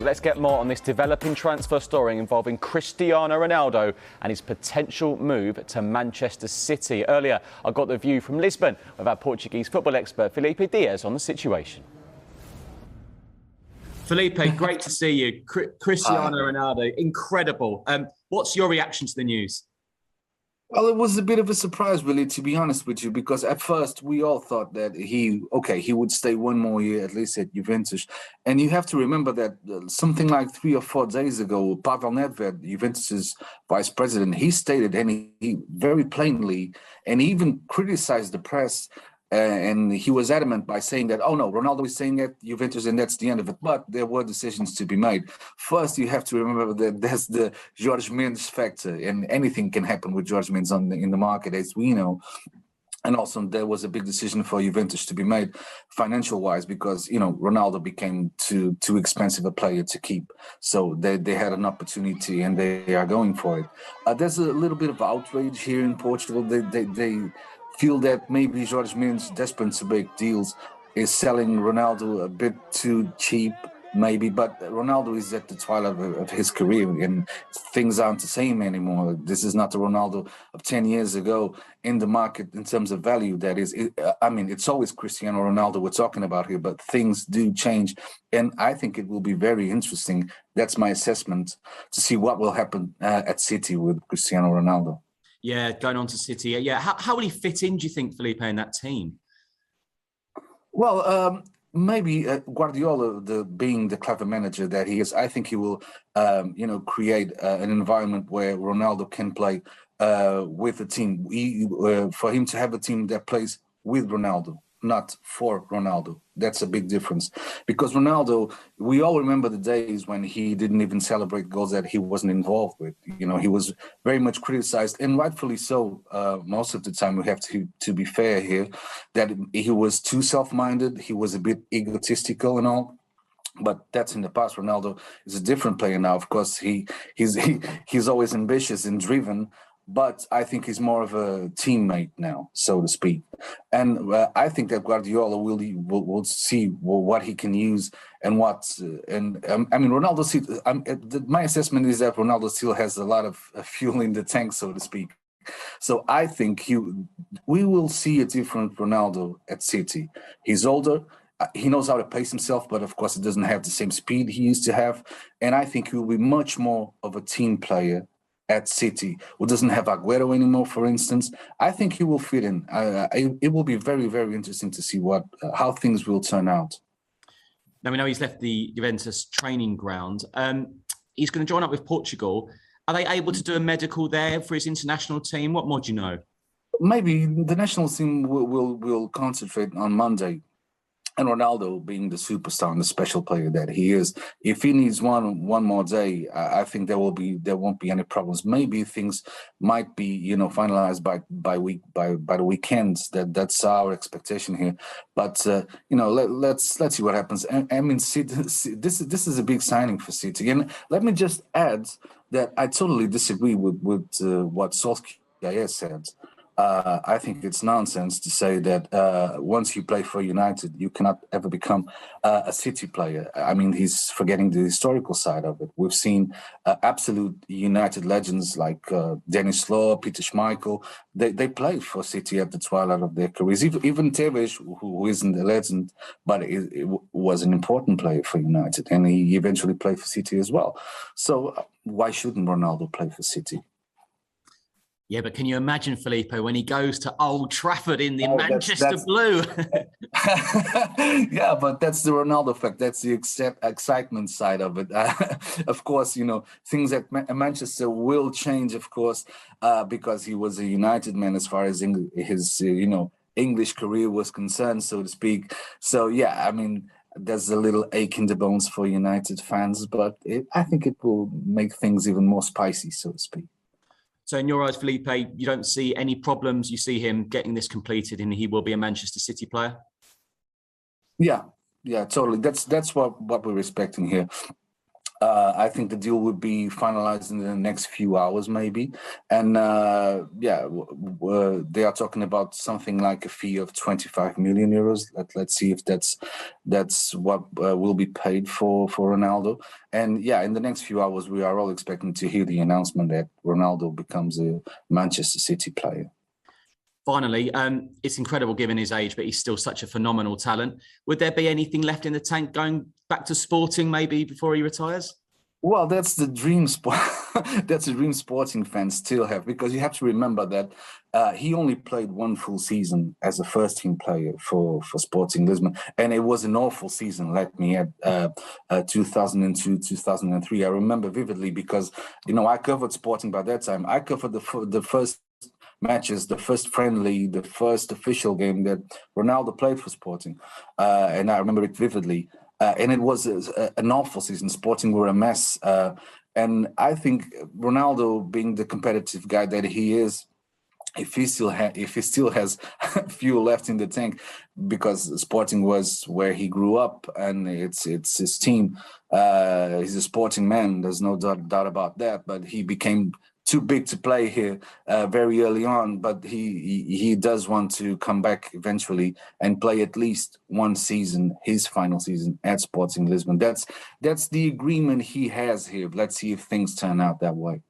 Let's get more on this developing transfer story involving Cristiano Ronaldo and his potential move to Manchester City. Earlier, I got the view from Lisbon with our Portuguese football expert Filipe Dias on the situation. Filipe, great to see you. Cristiano Ronaldo, incredible. What's your reaction to the news? Well, it was a bit of a surprise, really, to be honest with you, because at first we all thought that he would stay one more year at least at Juventus. And you have to remember that something like 3 or 4 days ago, Pavel Nedved, Juventus's vice president, he stated, and he very plainly, and he even criticized the press, and he was adamant by saying that, oh no, Ronaldo is staying at Juventus and that's the end of it. But there were decisions to be made. First, you have to remember that there's the Jorge Mendes factor, and anything can happen with Jorge Mendes in the market, as we know. And also, there was a big decision for Juventus to be made financial-wise because, Ronaldo became too expensive a player to keep. So they had an opportunity and they are going for it. There's a little bit of outrage here in Portugal. They feel that maybe Jorge Mendes, desperate to make deals, is selling Ronaldo a bit too cheap, maybe. But Ronaldo is at the twilight of his career and things aren't the same anymore. This is not the Ronaldo of 10 years ago in the market in terms of value. That is, it's always Cristiano Ronaldo we're talking about here, but things do change. And I think it will be very interesting. That's my assessment, to see what will happen at City with Cristiano Ronaldo. Yeah, going on to City. Yeah, how will he fit in, do you think, Filipe, in that team? Well, maybe Guardiola, being the clever manager that he is, I think he will, create an environment where Ronaldo can play with a team. For him to have a team that plays with Ronaldo, not for Ronaldo. That's a big difference. Because Ronaldo, we all remember the days when he didn't even celebrate goals that he wasn't involved with. He was very much criticized, and rightfully so. Most of the time, we have to be fair here, that he was too self-minded. He was a bit egotistical and all. But that's in the past. Ronaldo is a different player now. Of course, he's always ambitious and driven, but I think he's more of a teammate now, so to speak. And I think that Guardiola will see what he can use and what. Ronaldo. My assessment is that Ronaldo still has a lot of fuel in the tank, so to speak. So I think we will see a different Ronaldo at City. He's older. He knows how to pace himself, but of course, he doesn't have the same speed he used to have. And I think he will be much more of a team player at City, who doesn't have Aguero anymore, for instance. I think he will fit in. It will be very, very interesting to see how things will turn out. Now, we know he's left the Juventus training ground. He's going to join up with Portugal. Are they able to do a medical there for his international team? What more do you know? Maybe the national team will concentrate on Monday. And Ronaldo, being the superstar and the special player that he is, if he needs one more day, I think there won't be any problems. Maybe things might be finalized by the weekends. That's our expectation here. But let's see what happens. This is a big signing for City. And let me just add that I totally disagree with what Solskjaer said. I think it's nonsense to say that once you play for United, you cannot ever become a City player. He's forgetting the historical side of it. We've seen absolute United legends like Dennis Law, Peter Schmeichel. They played for City at the twilight of their careers. Even Tevez, who isn't a legend, but it was an important player for United, and he eventually played for City as well. So why shouldn't Ronaldo play for City? Yeah, but can you imagine, Filipe, when he goes to Old Trafford in the Manchester blue? Yeah, but that's the Ronaldo effect. That's the excitement side of it. Of course, things at Manchester will change, of course, because he was a United man as far as his, English career was concerned, so to speak. So, yeah, there's a little ache in the bones for United fans, but I think it will make things even more spicy, so to speak. So in your eyes, Filipe, you don't see any problems? You see him getting this completed and he will be a Manchester City player? Yeah, totally. That's what we're expecting here. I think the deal would be finalized in the next few hours, maybe. And they are talking about something like a fee of 25 million euros. Let's see if that's what will be paid for Ronaldo. And yeah, in the next few hours, we are all expecting to hear the announcement that Ronaldo becomes a Manchester City player. Finally, it's incredible given his age, but he's still such a phenomenal talent. Would there be anything left in the tank going back to sporting maybe before he retires? Well, that's the dream sport. That's the dream sporting fans still have, because you have to remember that he only played one full season as a first team player for Sporting Lisbon, and it was an awful season. Let me add, 2002, 2003. I remember vividly because I covered Sporting by that time. I covered the first matches, the first friendly, the first official game that Ronaldo played for Sporting, and I remember it vividly. And it was an awful season. Sporting were a mess, and I think Ronaldo, being the competitive guy that he is, if he still has fuel left in the tank, because Sporting was where he grew up and it's his team. He's a Sporting man. There's no doubt about that. But he became too big to play here very early on, but he does want to come back eventually and play at least one season, his final season at Sporting Lisbon. That's the agreement he has here. Let's see if things turn out that way.